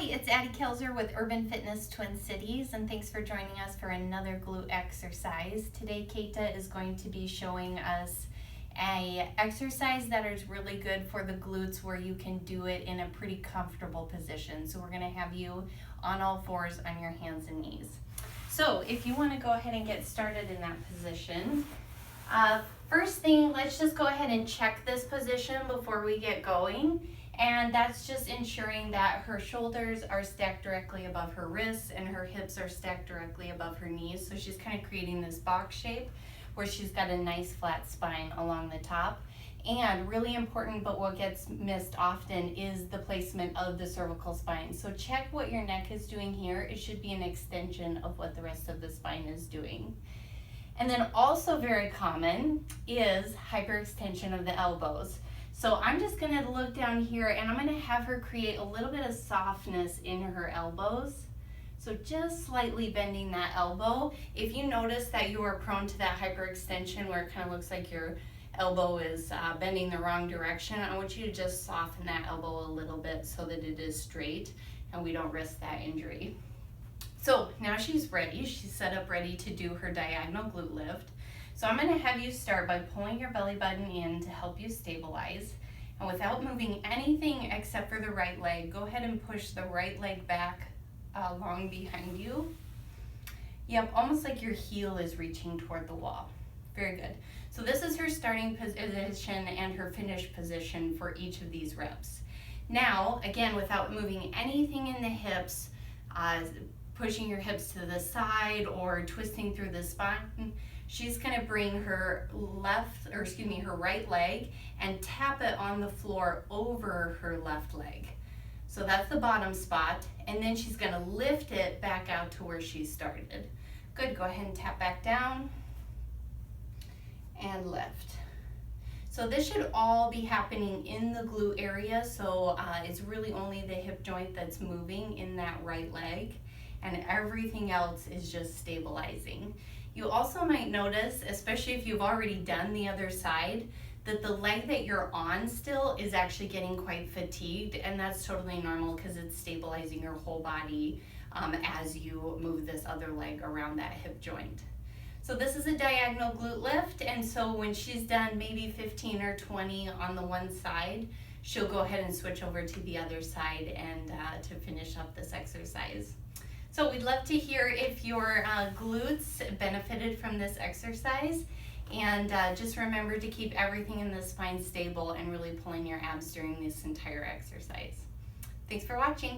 it's Addie Kelzer with Urban Fitness Twin Cities, and thanks for joining us for another glute exercise. Today, Keita is going to be showing us a exercise that is really good for the glutes where you can do it in a pretty comfortable position. So we're going to have you on all fours on your hands and knees. So if you want to go ahead and get started in that position, first thing, let's just go ahead and check this position before we get going. And that's just ensuring that her shoulders are stacked directly above her wrists and her hips are stacked directly above her knees. So she's kind of creating this box shape where she's got a nice flat spine along the top. And really important, but what gets missed often, is the placement of the cervical spine. So check what your neck is doing here. It should be an extension of what the rest of the spine is doing. And then also very common is hyperextension of the elbows. So I'm just going to look down here and I'm going to have her create a little bit of softness in her elbows. So just slightly bending that elbow. If you notice that you are prone to that hyperextension where it kind of looks like your elbow is bending the wrong direction, I want you to just soften that elbow a little bit so that it is straight and we don't risk that injury. So now she's ready. She's set up ready to do her diagonal glute lift. So I'm going to have you start by pulling your belly button in to help you stabilize. And without moving anything except for the right leg, go ahead and push the right leg back long behind you. Yep, almost like your heel is reaching toward the wall. Very good. So this is her starting position and her finish position for each of these reps. Now, again, without moving anything in the hips, pushing your hips to the side or twisting through the spine, she's going to bring her her right leg and tap it on the floor over her left leg. So that's the bottom spot, and then she's going to lift it back out to where she started. Good, go ahead and tap back down and lift. So this should all be happening in the glute area, so it's really only the hip joint that's moving in that right leg, and everything else is just stabilizing. You also might notice, especially if you've already done the other side, that the leg that you're on still is actually getting quite fatigued, and that's totally normal because it's stabilizing your whole body as you move this other leg around that hip joint. So this is a diagonal glute lift, and so when she's done maybe 15 or 20 on the one side, she'll go ahead and switch over to the other side and to finish up this exercise. So we'd love to hear if your glutes benefited from this exercise, and just remember to keep everything in the spine stable and really pulling your abs during this entire exercise. Thanks for watching.